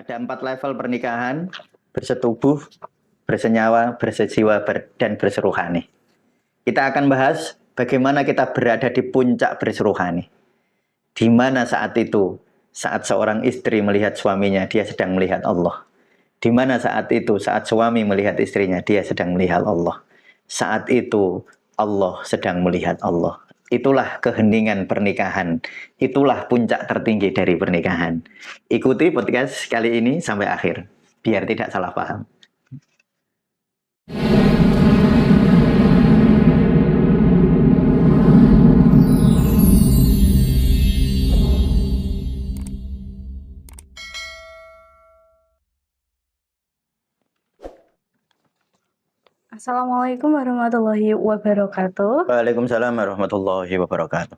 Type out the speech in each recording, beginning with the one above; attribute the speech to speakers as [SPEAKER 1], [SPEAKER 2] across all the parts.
[SPEAKER 1] Ada 4 level pernikahan: bersetubuh, bersenyawa, bersejiwa, dan berseruhani. Kita akan bahas bagaimana kita berada di puncak berseruhani. Di mana saat itu, saat seorang istri melihat suaminya, dia sedang melihat Allah. Di mana saat itu, saat suami melihat istrinya, dia sedang melihat Allah. Saat itu, Allah sedang melihat Allah. Itulah keheningan pernikahan. Itulah puncak tertinggi dari pernikahan. Ikuti podcast kali ini sampai akhir, biar tidak salah paham.
[SPEAKER 2] Assalamualaikum warahmatullahi wabarakatuh.
[SPEAKER 1] Waalaikumsalam warahmatullahi wabarakatuh.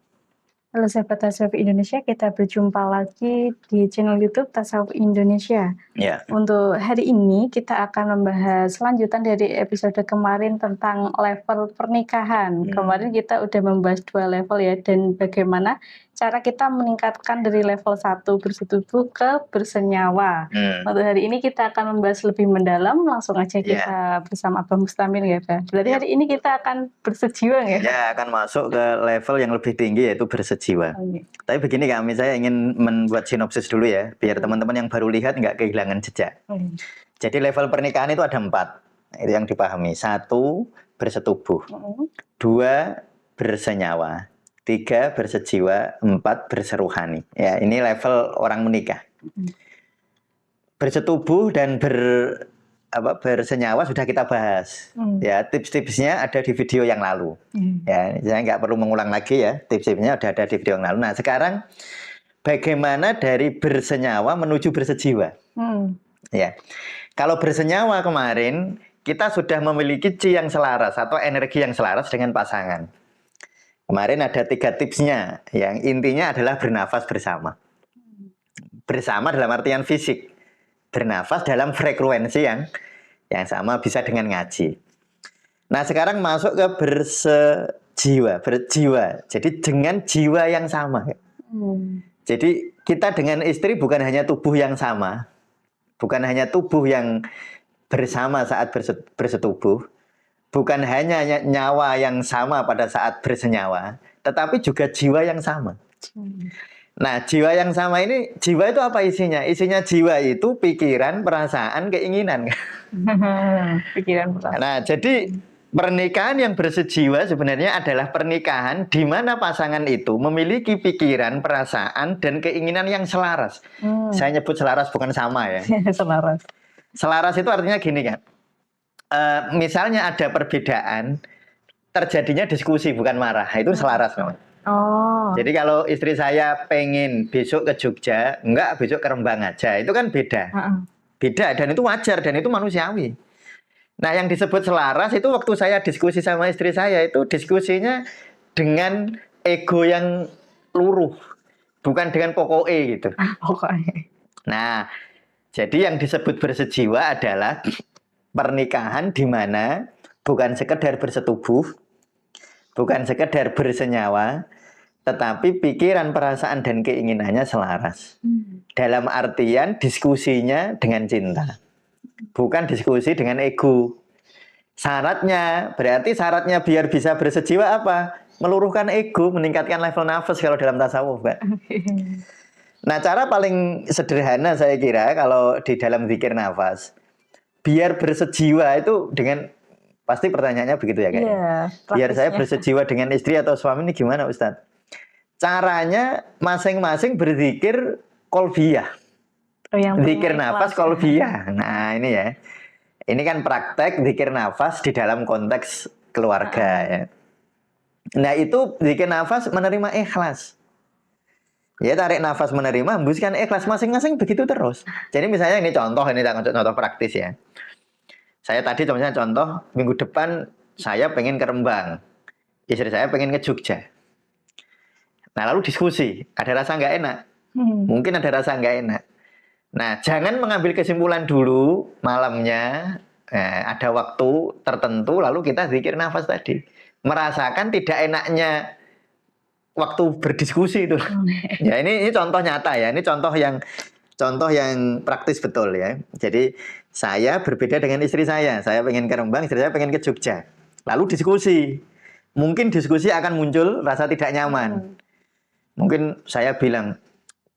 [SPEAKER 2] Halo sahabat Tasawuf Indonesia, kita berjumpa lagi di channel YouTube Tasawuf Indonesia.
[SPEAKER 1] Ya.
[SPEAKER 2] Untuk hari ini kita akan membahas lanjutan dari episode kemarin tentang level pernikahan. Kemarin kita udah membahas 2 level ya, dan bagaimana cara kita meningkatkan dari level 1 bersetubuh ke bersenyawa. Untuk hari ini kita akan membahas lebih mendalam, langsung aja kita bersama Abah Mustamil ya, Pak. Berarti hari ini kita akan bersejiwa ya?
[SPEAKER 1] Ya, akan masuk ke level yang lebih tinggi, yaitu bersejiwa. Tapi begini kami, saya ingin membuat sinopsis dulu ya, biar teman-teman yang baru lihat nggak kehilangan jejak. Jadi level pernikahan itu ada 4, itu yang dipahami. 1, bersetubuh. 2, bersenyawa. 3, bersejiwa. 4, berseruhani. Ya, ini level orang menikah. Bersetubuh dan bersenyawa sudah kita bahas. Ya, tips-tipsnya ada di video yang lalu. Ya, saya nggak perlu mengulang lagi ya. Tips-tipsnya udah ada di video yang lalu. Nah, sekarang bagaimana dari bersenyawa menuju bersejiwa? Ya, kalau bersenyawa kemarin kita sudah memiliki chi yang selaras atau energi yang selaras dengan pasangan. Kemarin ada 3 tipsnya. Yang intinya adalah bernafas bersama. Bersama dalam artian fisik. Bernafas dalam frekuensi yang sama, bisa dengan ngaji. Nah, sekarang masuk ke berjiwa. Jadi dengan jiwa yang sama. Jadi kita dengan istri bukan hanya tubuh yang sama, bukan hanya tubuh yang bersama saat bersetubuh, bukan hanya nyawa yang sama pada saat bersenyawa, tetapi juga jiwa yang sama. Nah, jiwa yang sama ini, jiwa itu apa isinya? Isinya jiwa itu pikiran, perasaan, keinginan.
[SPEAKER 2] Pikiran perasaan.
[SPEAKER 1] Nah, jadi pernikahan yang bersejiwa sebenarnya adalah pernikahan di mana pasangan itu memiliki pikiran, perasaan, dan keinginan yang selaras. Saya nyebut selaras bukan sama ya.
[SPEAKER 2] Selaras.
[SPEAKER 1] Selaras itu artinya gini kan. Misalnya ada perbedaan, terjadinya diskusi bukan marah. Itu selaras namanya. Jadi kalau istri saya pengen besok ke Jogja, enggak besok ke Rembang aja. Itu kan beda. Beda dan itu wajar dan itu manusiawi. Nah, yang disebut selaras itu waktu saya diskusi sama istri saya itu diskusinya dengan ego yang luruh, bukan dengan pokoknya gitu.
[SPEAKER 2] Pokoknya.
[SPEAKER 1] Nah, jadi yang disebut bersejiwa adalah pernikahan di mana bukan sekedar bersetubuh, bukan sekedar bersenyawa, tetapi pikiran, perasaan, dan keinginannya selaras. Dalam artian diskusinya dengan cinta. Bukan diskusi dengan ego. Berarti syaratnya biar bisa bersejiwa apa? Meluruhkan ego, meningkatkan level nafas kalau dalam tasawuf, Mbak. Nah, cara paling sederhana saya kira kalau di dalam zikir nafas, biar bersejiwa itu dengan, pasti pertanyaannya begitu ya kayaknya. Biar saya bersejiwa dengan istri atau suami ini gimana, Ustadz? Caranya masing-masing berzikir kolbiyah. Zikir nafas kolbiyah. Nah, ini ya. Ini kan praktek zikir nafas di dalam konteks keluarga ya. Nah, itu zikir nafas menerima ikhlas. Ya, tarik nafas menerima, hembuskan ikhlas, masing-masing begitu terus. Jadi misalnya ini contoh praktis ya. Saya tadi misalnya contoh, minggu depan saya pengen ke Rembang. Istri saya pengen ke Jogja. Nah, lalu diskusi, ada rasa nggak enak. Mungkin ada rasa nggak enak. Nah, jangan mengambil kesimpulan dulu malamnya, ada waktu tertentu, lalu kita zikir nafas tadi. Merasakan tidak enaknya waktu berdiskusi itu. Ya, ini contoh nyata ya, ini contoh yang contoh yang praktis betul ya. Jadi saya berbeda dengan istri saya. Saya pengen ke Rembang, istri saya pengen ke Jogja. Lalu diskusi. Mungkin diskusi akan muncul rasa tidak nyaman. Mungkin saya bilang,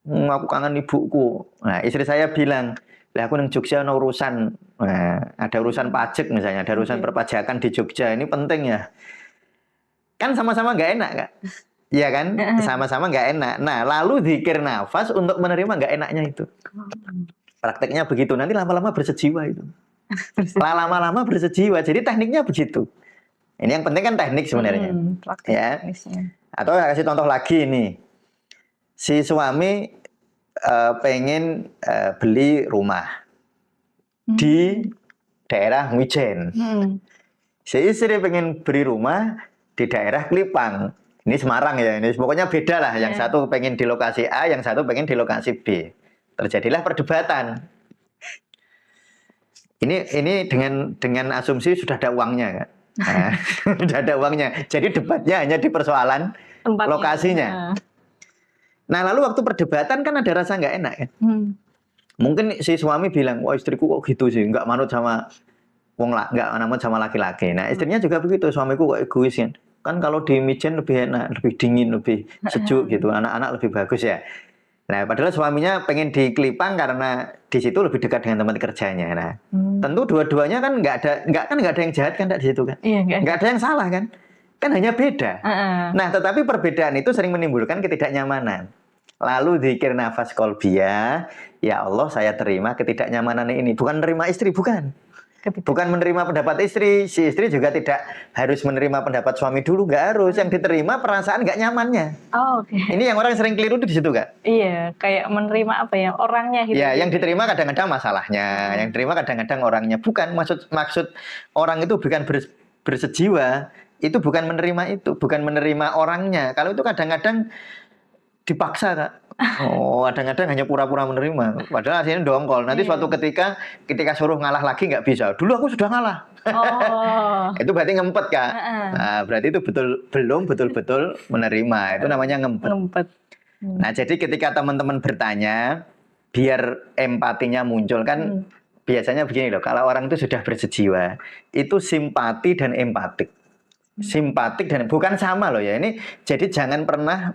[SPEAKER 1] aku kangen ibuku. Nah, istri saya bilang, lah aku nang Jogja ada urusan. Nah, ada urusan pajak misalnya, ada urusan perpajakan di Jogja. Ini penting ya. Kan sama-sama nggak enak, Kak. Iya kan? Sama-sama nggak enak. Nah, lalu zikir nafas untuk menerima nggak enaknya itu. Prakteknya begitu. Nanti lama-lama bersejiwa itu. Lama-lama bersejiwa. Jadi tekniknya begitu. Ini yang penting kan teknik sebenarnya. Ya. Atau kasih contoh lagi ini. Si suami pengen beli rumah di daerah Mijen. Si istri pengen beli rumah di daerah Kelipang. Ini Semarang ya. Ini pokoknya beda lah. Yang satu pengen di lokasi A, yang satu pengen di lokasi B. Terjadilah perdebatan. Ini dengan asumsi sudah ada uangnya, Kak. Nah, sudah ada uangnya. Jadi debatnya hanya di persoalan tempatnya, lokasinya. Nah, lalu waktu perdebatan kan ada rasa nggak enak kan? Mungkin si suami bilang, wah istriku kok gitu sih, nggak manut sama nggak manut sama laki-laki. Nah, istrinya juga begitu, suamiku kok egois kan? Kan kalau di Mijen lebih enak, lebih dingin, lebih sejuk gitu, anak-anak lebih bagus ya. Nah, padahal suaminya pengen di Kelipang karena di situ lebih dekat dengan teman kerjanya. Nah, tentu dua-duanya kan nggak ada yang jahat kan di situ kan? Iya, nggak ada yang salah kan? Kan hanya beda. Nah, tetapi perbedaan itu sering menimbulkan ketidaknyamanan. Lalu zikir nafas kolbiyah, ya Allah saya terima ketidaknyamanan ini. Bukan menerima istri, bukan. Bukan menerima pendapat istri. Si istri juga tidak harus menerima pendapat suami dulu, nggak harus. Yang diterima perasaan nggak nyamannya.
[SPEAKER 2] Oh, oke.
[SPEAKER 1] Ini yang orang sering keliru di situ, Kak.
[SPEAKER 2] Iya, kayak menerima apa ya, orangnya gitu.
[SPEAKER 1] Ya, yang diterima kadang-kadang masalahnya, yang diterima kadang-kadang orangnya. Bukan maksud orang itu bukan bersejiwa, itu bukan menerima itu, bukan menerima orangnya. Kalau itu kadang-kadang dipaksa, Kak. Oh, kadang-kadang hanya pura-pura menerima. Padahal hasilnya dongkol. Nanti suatu ketika suruh ngalah lagi nggak bisa. Dulu aku sudah ngalah. Oh. Itu berarti ngempet, Kak. Nah, berarti itu belum betul-betul menerima. Itu namanya ngempet. Nah, jadi ketika teman-teman bertanya, biar empatinya muncul kan biasanya begini loh. Kalau orang itu sudah bersejiwa, itu simpati dan empatik. Simpatik dan bukan sama loh ya. Ini jadi jangan pernah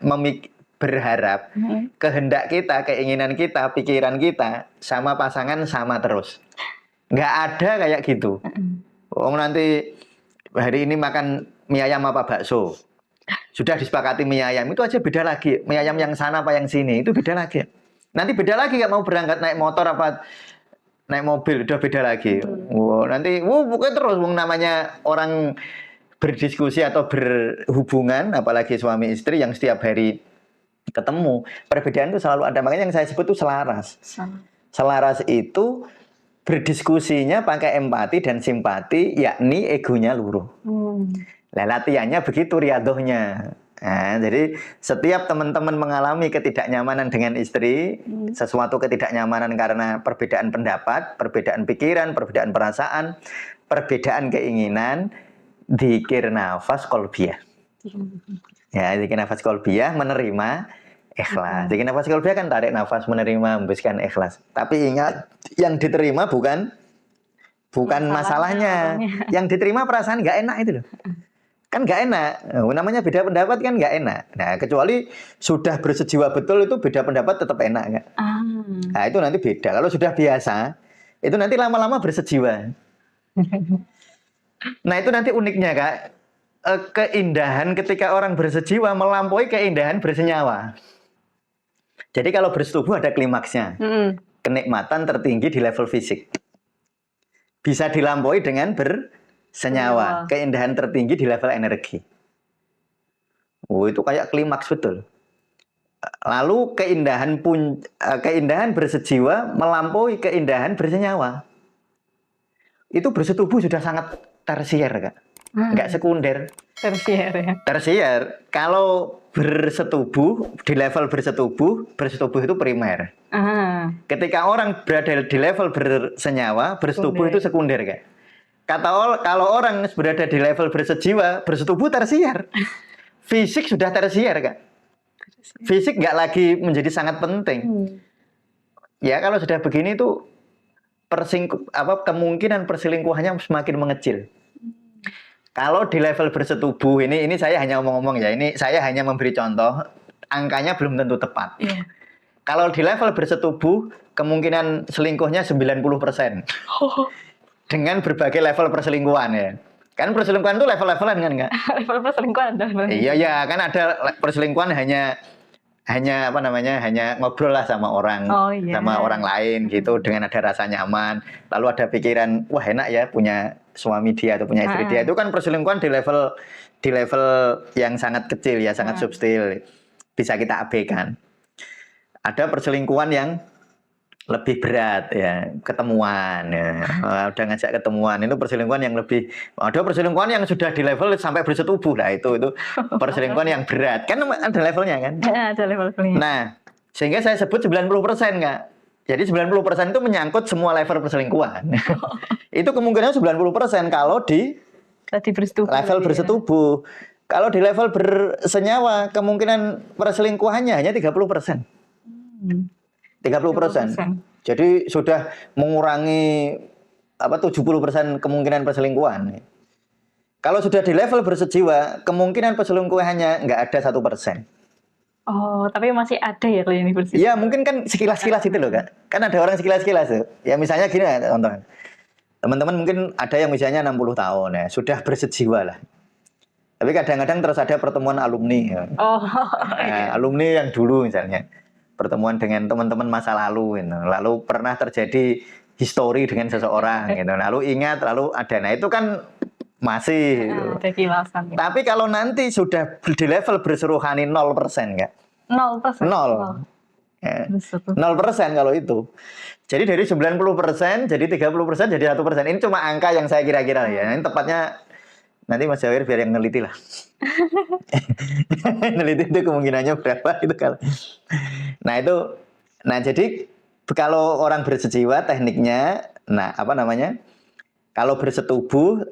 [SPEAKER 1] berharap kehendak kita, keinginan kita, pikiran kita sama pasangan sama terus. Nggak ada kayak gitu. Nanti hari ini makan mie ayam apa bakso. Sudah disepakati mie ayam, itu aja beda lagi. Mie ayam yang sana apa yang sini, itu beda lagi. Nanti beda lagi nggak mau berangkat naik motor apa naik mobil, udah beda lagi. Nanti pokoknya terus namanya orang berdiskusi atau berhubungan, apalagi suami istri yang setiap hari ketemu, perbedaan itu selalu ada. Makanya yang saya sebut itu selaras. Selaras itu berdiskusinya pakai empati dan simpati, yakni egonya luruh. Nah, latihannya begitu riadohnya. Nah, jadi setiap teman-teman mengalami ketidaknyamanan dengan istri, sesuatu ketidaknyamanan karena perbedaan pendapat, perbedaan pikiran, perbedaan perasaan, perbedaan keinginan, zikir nafas kolbiyah. Ya, zikir nafas kolbiyah menerima ikhlas. Zikir nafas kolbiyah kan tarik nafas, menerima, hembuskan ikhlas. Tapi ingat, yang diterima bukan masalahnya. Yang diterima perasaan nggak enak itu loh. Kan nggak enak. Namanya beda pendapat kan nggak enak. Nah, kecuali sudah bersejiwa betul itu beda pendapat tetap enak nggak? Nah, itu nanti beda. Kalau sudah biasa, itu nanti lama-lama bersejiwa. Nah, itu nanti uniknya, Kak. Keindahan ketika orang bersejiwa melampaui keindahan bersenyawa. Jadi kalau bersetubuh ada klimaksnya. Kenikmatan tertinggi di level fisik. Bisa dilampaui dengan bersenyawa. Keindahan tertinggi di level energi. Itu kayak klimaks betul. Lalu keindahan bersejiwa melampaui keindahan bersenyawa. Itu bersetubuh sudah sangat tersier, Kak. Nggak sekunder.
[SPEAKER 2] Tersier ya.
[SPEAKER 1] Tersier. Kalau bersetubuh, di level bersetubuh itu primer. Ketika orang berada di level bersenyawa, bersetubuh itu sekunder, Kak. Kalau orang berada di level bersejiwa, bersetubuh tersier. Fisik sudah tersier, Kak. Fisik nggak lagi menjadi sangat penting. ya kalau sudah begini tuh kemungkinan perselingkuhannya semakin mengecil. Kalau di level bersetubuh ini saya hanya ngomong-ngomong ya, ini saya hanya memberi contoh, angkanya belum tentu tepat.
[SPEAKER 2] Iya.
[SPEAKER 1] Kalau di level bersetubuh, kemungkinan selingkuhnya 90%. Dengan berbagai level perselingkuhan ya. Kan perselingkuhan itu level-levelan kan enggak?
[SPEAKER 2] Level perselingkuhan ada.
[SPEAKER 1] Iya ya, kan ada perselingkuhan hanya apa namanya, hanya ngobrol lah sama orang, sama orang lain gitu, dengan ada rasa nyaman. Lalu ada pikiran, wah enak ya punya suami dia atau punya istri dia. Itu kan perselingkuhan di level yang sangat kecil ya, sangat subtil, bisa kita abaikan. Ada perselingkuhan yang lebih berat ya, ketemuan ya. Udah ngajak ketemuan, itu perselingkuhan yang lebih. Ada perselingkuhan yang sudah di level sampai bersetubuh lah, itu perselingkuhan yang berat. Kan ada levelnya kan?
[SPEAKER 2] Ada levelnya.
[SPEAKER 1] Nah, sehingga saya sebut 90% Kak. Jadi 90% itu menyangkut semua level perselingkuhan. Itu kemungkinan 90% kalau di level bersetubuh. Kalau di level bersenyawa, kemungkinan perselingkuhannya hanya 30%. 30%. Jadi sudah mengurangi 70% kemungkinan perselingkuhan. Kalau sudah di level bersejiwa, kemungkinan perselingkuhannya nggak ada 1%.
[SPEAKER 2] Oh, tapi masih ada ya kalau yang bersejiwa?
[SPEAKER 1] Iya, mungkin kan sekilas-sekilas itu loh Kak. Kan ada orang sekilas-sekilas tuh. Ya misalnya gini ya contohnya. Teman-teman mungkin ada yang misalnya 60 tahun ya, sudah bersejiwa lah. Tapi kadang-kadang terus ada pertemuan alumni. Ya. Alumni yang dulu misalnya. Pertemuan dengan teman-teman masa lalu gitu. Lalu pernah terjadi histori dengan seseorang gitu. Lalu ingat, lalu ada. Nah, itu kan masih gitu.
[SPEAKER 2] Ada kilasan. Gitu.
[SPEAKER 1] Tapi kalau nanti sudah di level berseruhani 0% Kak.
[SPEAKER 2] 0%.
[SPEAKER 1] 0. Ya. 0% kalau itu. Jadi dari 90% jadi 30% jadi 1%. Ini cuma angka yang saya kira-kira ya. Ini tepatnya nanti Mas Jawir biar yang neliti lah. Neliti itu kemungkinannya berapa itu kalau. Nah jadi kalau orang bersejiwa tekniknya, kalau bersetubuh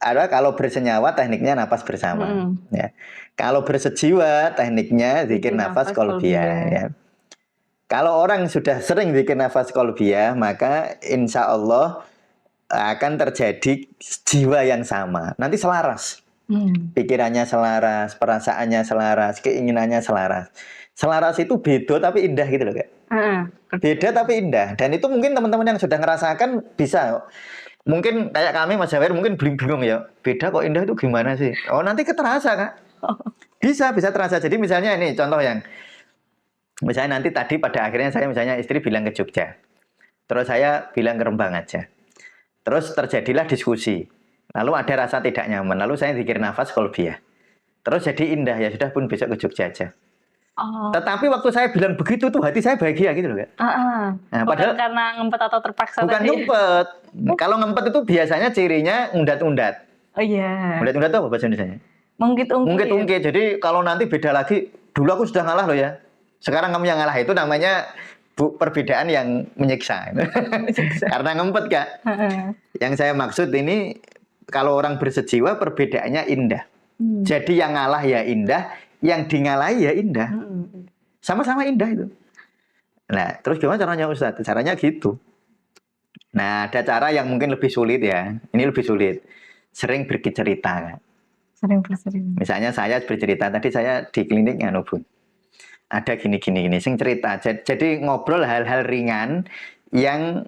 [SPEAKER 1] kalau bersenyawa tekniknya napas bersama. Ya. Kalau bersejiwa tekniknya zikir nafas qalbiyah. Ya. Kalau orang sudah sering zikir nafas qalbiyah, maka insya Allah akan terjadi jiwa yang sama. Nanti selaras. Pikirannya selaras, perasaannya selaras, keinginannya selaras. Selaras itu beda tapi indah gitu loh Kak. Beda tapi indah. Dan itu mungkin teman-teman yang sudah ngerasakan bisa. Mungkin kayak kami Mas Jawir mungkin bingung ya. Beda kok indah itu gimana sih? Oh nanti terasa Kak. Bisa terasa. Jadi misalnya ini contoh yang misalnya nanti tadi pada akhirnya saya misalnya istri bilang ke Jogja. Terus saya bilang ke Rembang aja. Terus terjadilah diskusi. Lalu ada rasa tidak nyaman. Lalu saya zikir nafas qalbiyah. Terus jadi indah ya sudah pun besok ke Jogja aja. Tetapi waktu saya bilang begitu tuh hati saya bahagia gitu loh Kak.
[SPEAKER 2] Nah, padahal karena ngempet atau terpaksa
[SPEAKER 1] bukan
[SPEAKER 2] tadi.
[SPEAKER 1] ngempet. Kalau ngempet itu biasanya cirinya undat-undat.
[SPEAKER 2] Oh iya.
[SPEAKER 1] Undat-undat itu apa bahasa Indonesianya?
[SPEAKER 2] Mungkit-ungkit.
[SPEAKER 1] Jadi kalau nanti beda lagi, dulu aku sudah ngalah loh ya. Sekarang kamu yang ngalah, itu namanya perbedaan yang menyiksa. Karena ngempet Kak. Yang saya maksud ini kalau orang bersejiwa perbedaannya indah. Jadi yang ngalah ya indah, yang dingalahi ya indah. Sama-sama indah itu. Nah, terus gimana caranya Ustadz? Caranya gitu. Nah, ada cara yang mungkin lebih sulit ya. Ini lebih sulit. Sering bercerita.
[SPEAKER 2] Sering bercerita.
[SPEAKER 1] Misalnya saya bercerita, tadi saya di klinik Bu. Ada gini. Sing cerita. Jadi ngobrol hal-hal ringan yang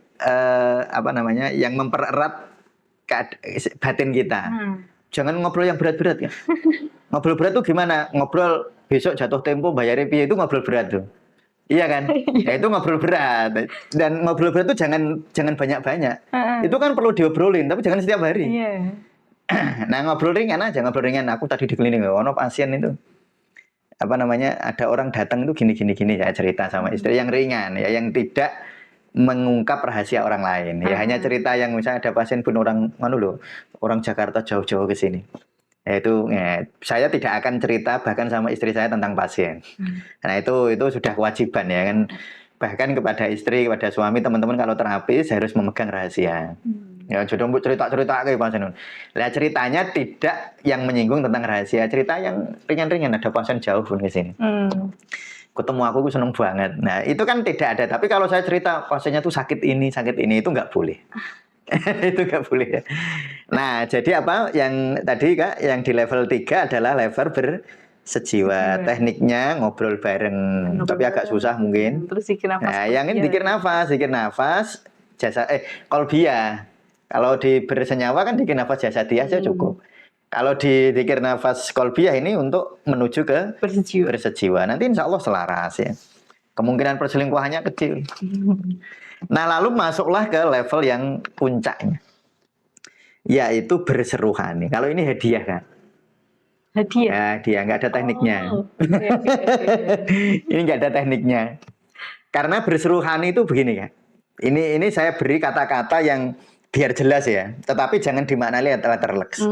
[SPEAKER 1] yang mempererat batin kita. Jangan ngobrol yang berat-berat ya. Ngobrol berat tuh gimana? Ngobrol besok jatuh tempo bayar piye itu ngobrol berat tuh. Iya kan? Ya itu ngobrol berat. Dan ngobrol berat tuh jangan banyak-banyak. Itu kan perlu diobrolin, tapi jangan setiap hari. Nah, ngobrol ringan aja, ngobrol ringan. Aku tadi di klinik, ono pasien itu. Ada orang datang itu gini ya cerita sama istri yang ringan ya, yang tidak mengungkap rahasia orang lain. Ya hanya cerita yang misalnya ada pasien pun orang Jakarta jauh-jauh ke sini. Saya tidak akan cerita bahkan sama istri saya tentang pasien. Nah itu sudah kewajiban ya kan. Bahkan kepada istri, kepada suami, teman-teman kalau terapis harus memegang rahasia. Ya jodoh cerita kayak pasien. Lah ceritanya tidak yang menyinggung tentang rahasia, cerita yang ringan-ringan. Ada pasien jauh pun ke sini. ketemu aku seneng banget. Nah, itu kan tidak ada. Tapi kalau saya cerita pasiennya tuh sakit ini itu nggak boleh. Itu nggak boleh ya. Nah, jadi apa yang tadi Kak, yang di level 3 adalah level bersejiwa. Tekniknya ngobrol bareng, tapi agak susah mungkin.
[SPEAKER 2] Terus zikir nafas.
[SPEAKER 1] Nah, yang ini zikir nafas, kolbia. Kalau di bersenyawa kan zikir nafas jasadi aja cukup. Kalau di zikir nafas kolbia ini untuk menuju ke bersejiwa. Nanti insya Allah selaras ya. Kemungkinan perselingkuhannya kecil. Nah, lalu masuklah ke level yang puncaknya, yaitu berseru rohani. Kalau ini hadiah kan?
[SPEAKER 2] Hadiah?
[SPEAKER 1] Hadiah, nggak ada tekniknya. Ini nggak ada tekniknya. Karena berseru rohani itu begini kan? Ini saya beri kata-kata yang biar jelas ya, tetapi jangan dimaknai letterleks.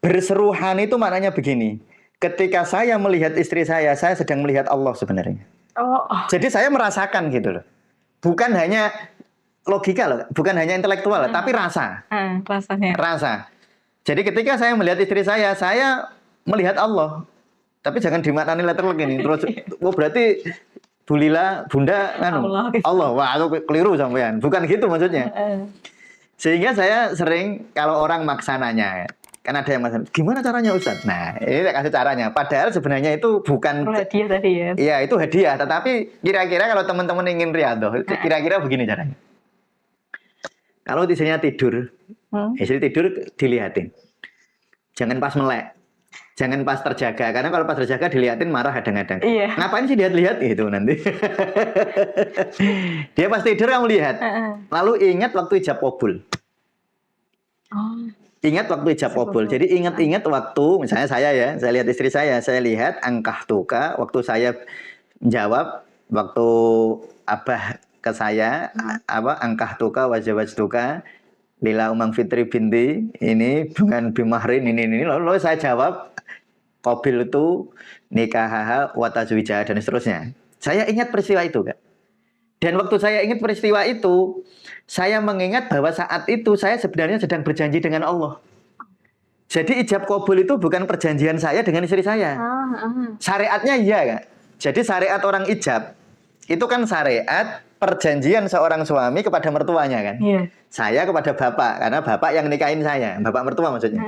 [SPEAKER 1] Berseru rohani itu maknanya begini. Ketika saya melihat istri saya sedang melihat Allah sebenarnya. Jadi saya merasakan gitu loh. Bukan hanya logika loh, bukan hanya intelektual, tapi rasa.
[SPEAKER 2] Rasanya.
[SPEAKER 1] Rasa. Jadi ketika saya melihat istri saya melihat Allah. Tapi jangan dimaknani letterlek ini. Terus, berarti Bulila, Bunda, Allah. Wah, aku keliru sampean. Bukan gitu maksudnya. Sehingga saya sering kalau orang maksa nanya, kan ada yang maksa, gimana caranya Ustaz? Nah, ini saya kasih caranya. Padahal sebenarnya itu bukan
[SPEAKER 2] hadiah tadi ya.
[SPEAKER 1] Iya, itu hadiah. Tetapi kira-kira kalau teman-teman ingin riyadhah, kira-kira begini caranya. Kalau istrinya tidur, istri tidur dilihatin. Jangan pas melek. Jangan pas terjaga. Karena kalau pas terjaga dilihatin marah kadang-kadang.
[SPEAKER 2] Iya.
[SPEAKER 1] Ngapain sih lihat-lihat itu nanti? Dia pas tidur kamu lihat. Lalu ingat waktu ijab qabul. Ingat waktu ijab qabul. Jadi ingat-ingat waktu, misalnya saya lihat istri saya lihat angkah tuka, waktu saya jawab, waktu abah ke saya, angkah tuka, wajah tuka, lila umang fitri binti, ini bukan bimahrin, ini. Lalu saya jawab, qabil itu nikahaha watazwijah dan seterusnya. Saya ingat peristiwa itu, Kak. Dan waktu saya ingat peristiwa itu, saya mengingat bahwa saat itu saya sebenarnya sedang berjanji dengan Allah. Jadi ijab qabul itu bukan perjanjian saya dengan istri saya. Syariatnya iya, Kak. Jadi syariat orang ijab itu kan syariat perjanjian seorang suami kepada mertuanya kan. Saya kepada bapak, karena bapak yang nikahin saya, bapak mertua maksudnya.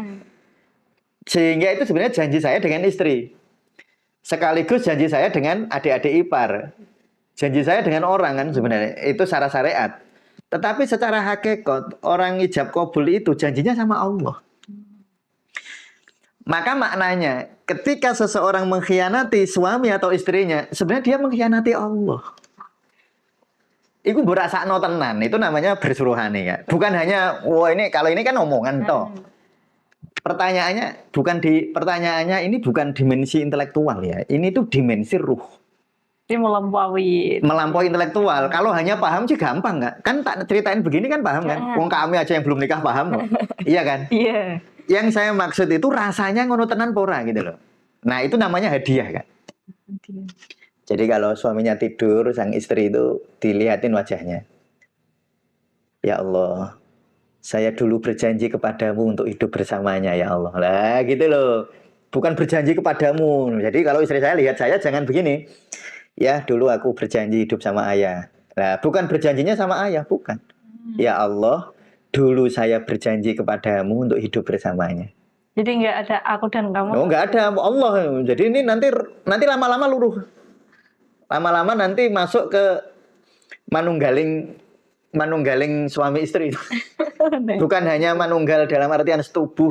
[SPEAKER 1] Sehingga itu sebenarnya janji saya dengan istri. Sekaligus janji saya dengan adik-adik ipar. Janji saya dengan orang kan sebenarnya. Itu secara syariat. Tetapi secara hakikat, orang ijab qabul itu janjinya sama Allah. Maka maknanya, ketika seseorang mengkhianati suami atau istrinya, sebenarnya dia mengkhianati Allah. Itu berasakno tenan, itu namanya bersuruhani ya. Bukan hanya, ini kalau ini kan omongan toh. Pertanyaannya ini bukan dimensi intelektual ya. Ini tuh dimensi ruh.
[SPEAKER 2] Ini melampaui
[SPEAKER 1] intelektual. Kalau hanya paham sih gampang nggak? Kan tak ceritain begini kan paham kan? Wong kami aja yang belum nikah paham kok. Iya kan?
[SPEAKER 2] Iya.
[SPEAKER 1] Yang saya maksud itu rasanya ngono tenan pora gitu loh. Nah, itu namanya hadiah kan. Jadi kalau suaminya tidur, sang istri itu dilihatin wajahnya. Ya Allah, saya dulu berjanji kepadamu untuk hidup bersamanya ya Allah. Lah gitu loh. Bukan berjanji kepadamu. Jadi kalau istri saya lihat saya jangan begini. Ya dulu aku berjanji hidup sama ayah. Nah, bukan berjanjinya sama ayah, bukan. Ya Allah, dulu saya berjanji kepadamu untuk hidup bersamanya.
[SPEAKER 2] Jadi nggak ada aku dan kamu.
[SPEAKER 1] Oh, nggak ada Allah. Jadi ini nanti lama-lama luruh. Lama-lama nanti masuk ke manunggaling suami istri. Bukan hanya manunggal dalam artian setubuh,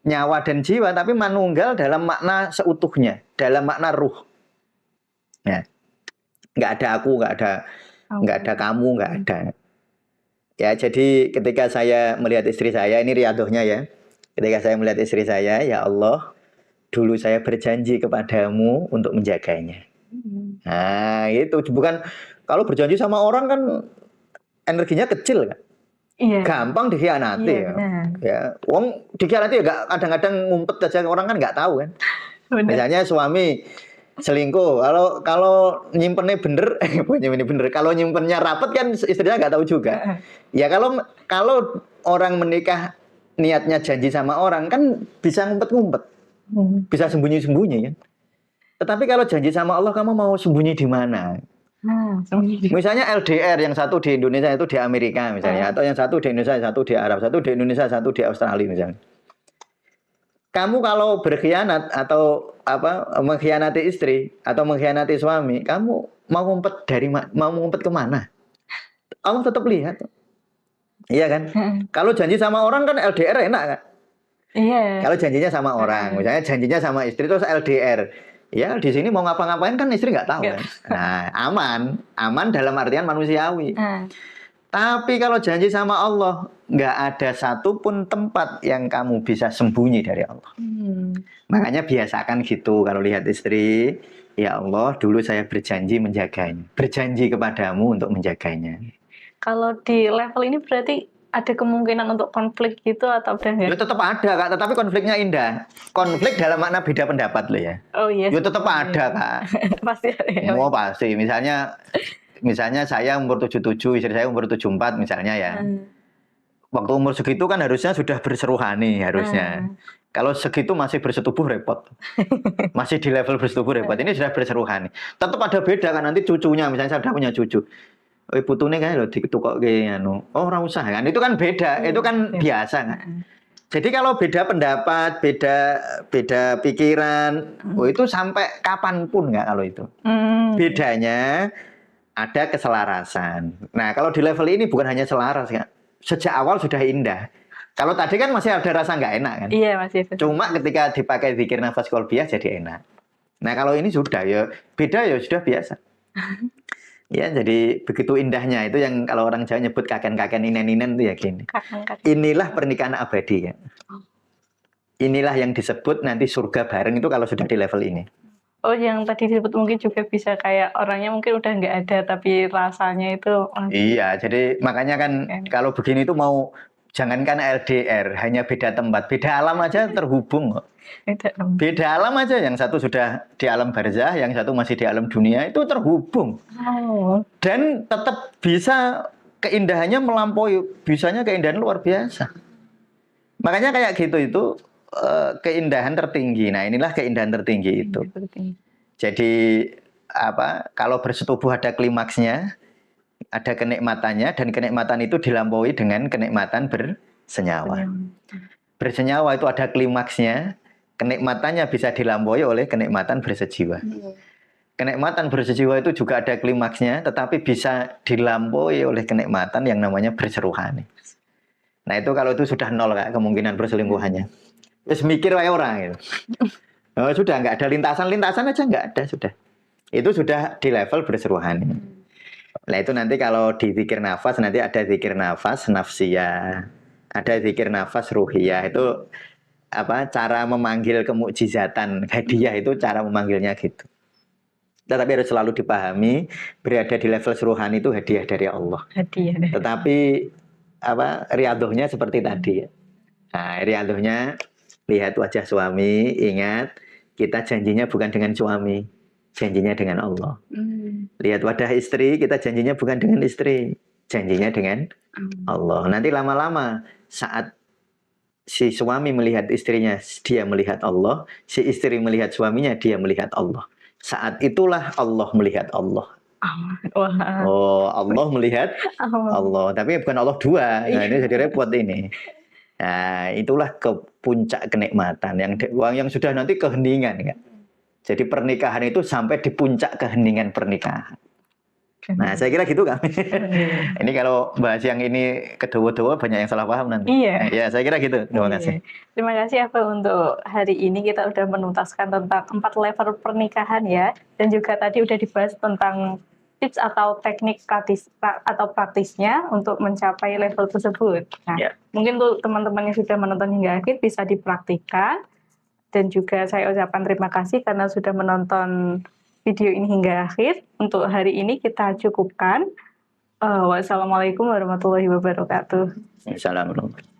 [SPEAKER 1] nyawa dan jiwa, tapi manunggal dalam makna seutuhnya, dalam makna ruh. Ya. Nggak ada aku, nggak ada kamu, nggak ada. Ya, jadi ketika saya melihat istri saya, ini riyadhahnya ya. Ketika saya melihat istri saya, ya Allah, dulu saya berjanji kepadamu untuk menjaganya. Nah, itu bukan kalau berjanji sama orang kan energinya kecil kan.
[SPEAKER 2] Iya.
[SPEAKER 1] Gampang dikhianati ya. Ya, wong dikhianati ya kadang-kadang ngumpet aja, orang kan nggak tahu kan. Misalnya suami selingkuh, kalau nyimpennya bener, kalau nyimpennya rapet kan istrinya nggak tahu juga. Ya kalau orang menikah niatnya janji sama orang kan bisa ngumpet-ngumpet, bisa sembunyi-sembunyi kan. Tetapi kalau janji sama Allah, kamu mau sembunyi di mana?
[SPEAKER 2] Sembunyi.
[SPEAKER 1] Misalnya LDR, yang satu di Indonesia, itu di Amerika misalnya, atau yang satu di Indonesia, satu di Arab, satu di Indonesia, satu di Australia misalnya. Kamu kalau berkhianat atau mengkhianati istri atau mengkhianati suami, kamu mau ngumpet kemana? Allah tetap lihat. Iya kan? Kalau janji sama orang kan LDR enak kan?
[SPEAKER 2] Iya.
[SPEAKER 1] Kalau janjinya sama orang, misalnya janjinya sama istri terus LDR, ya di sini mau ngapa-ngapain kan istri nggak tahu kan? Nah, aman dalam artian manusiawi. Tapi kalau janji sama Allah, nggak ada satupun tempat yang kamu bisa sembunyi dari Allah. Makanya biasakan gitu kalau lihat istri, ya Allah, dulu saya berjanji menjaganya, berjanji kepadamu untuk menjaganya.
[SPEAKER 2] Kalau di level ini berarti ada kemungkinan untuk konflik gitu atau udah enggak?
[SPEAKER 1] Ya tetap ada Kak, tetapi konfliknya indah. Konflik dalam makna beda pendapat loh ya.
[SPEAKER 2] Oh iya.
[SPEAKER 1] Ya tetap ada Kak.
[SPEAKER 2] Pasti ada ya.
[SPEAKER 1] Mau pasti. Misalnya saya umur 77, istri saya umur 74 misalnya ya. Waktu umur segitu kan harusnya sudah berseruhani harusnya. Kalau segitu masih bersetubuh repot. Masih di level bersetubuh repot. Ini sudah berseruhani. Tetap ada beda kan nanti cucunya, misalnya saya sudah punya cucu. Putune kan lho ditukok kayak anu. Oh, ora usah kan. Itu kan beda, itu kan biasa kan. Jadi kalau beda pendapat, beda pikiran, itu sampai kapanpun nggak kalau itu. Bedanya ada keselarasan. Nah, kalau di level ini bukan hanya selaras kan. Sejak awal sudah indah. Kalau tadi kan masih ada rasa nggak enak kan.
[SPEAKER 2] Iya, masih ada.
[SPEAKER 1] Cuma ketika dipakai zikir nafas qalbiyah jadi enak. Nah, kalau ini sudah ya beda ya sudah biasa. Ya, jadi begitu indahnya itu yang kalau orang Jawa nyebut kaken-kaken inen-inen itu ya gini. Inilah pernikahan abadi ya. Inilah yang disebut nanti surga bareng itu kalau sudah di level ini.
[SPEAKER 2] Oh, yang tadi disebut mungkin juga bisa kayak orangnya mungkin udah nggak ada tapi rasanya itu.
[SPEAKER 1] Iya, jadi makanya kan kalau begini itu mau jangankan LDR, hanya beda tempat, beda alam aja terhubung kok. Beda alam aja, yang satu sudah di alam barzah, yang satu masih di alam dunia, itu terhubung. Dan tetap bisa keindahannya melampaui, bisanya keindahan luar biasa. Makanya kayak gitu itu keindahan tertinggi. Nah, inilah keindahan tertinggi itu. Jadi kalau bersetubuh ada klimaksnya, ada kenikmatannya, dan kenikmatan itu dilampaui dengan kenikmatan bersenyawa. Bersenyawa itu ada klimaksnya, kenikmatannya bisa dilampaui oleh kenikmatan bersejiwa. Kenikmatan bersejiwa itu juga ada klimaksnya, tetapi bisa dilampaui oleh kenikmatan yang namanya berseruhani. Nah, itu kalau itu sudah nol Kak, kemungkinan perselingkuhannya. Terus mikir kayak orang gitu. Oh, sudah nggak ada lintasan aja nggak ada sudah. Itu sudah di level berseruhani. Nah, itu nanti kalau di zikir nafas nanti ada zikir nafas nafsiyah, ada zikir nafas ruhiyah. Itu cara memanggil kemukjizatan, hadiah itu cara memanggilnya gitu. Tetapi harus selalu dipahami berada di level seruhani itu hadiah dari Allah.
[SPEAKER 2] Hadiah.
[SPEAKER 1] Tetapi riadohnya seperti tadi ya. Nah, riadohnya lihat wajah suami, ingat kita janjinya bukan dengan suami, janjinya dengan Allah. Lihat wajah istri, kita janjinya bukan dengan istri, janjinya dengan Allah. Nanti lama-lama saat si suami melihat istrinya, dia melihat Allah. Si istri melihat suaminya, dia melihat Allah. Saat itulah Allah melihat Allah. Oh, Allah melihat Allah. Tapi bukan Allah dua. Nah, ini jadi repot ini. Nah, itulah ke puncak kenikmatan yang sudah nanti keheningan kan. Jadi pernikahan itu sampai di puncak keheningan pernikahan. Nah, saya kira gitu kan. Ini kalau bahas yang ini kedowo-dowo banyak yang salah paham nanti.
[SPEAKER 2] Iya.
[SPEAKER 1] Ya, saya kira gitu. Terima kasih.
[SPEAKER 2] Terima kasih untuk hari ini kita udah menuntaskan tentang 4 level pernikahan ya. Dan juga tadi udah dibahas tentang tips atau teknik praktisnya untuk mencapai level tersebut. Nah, mungkin tuh teman-teman yang sudah menonton hingga akhir bisa dipraktikkan. Dan juga saya ucapkan terima kasih karena sudah menonton video ini hingga akhir. Untuk hari ini kita cukupkan. Wassalamualaikum warahmatullahi wabarakatuh.
[SPEAKER 1] Assalamualaikum.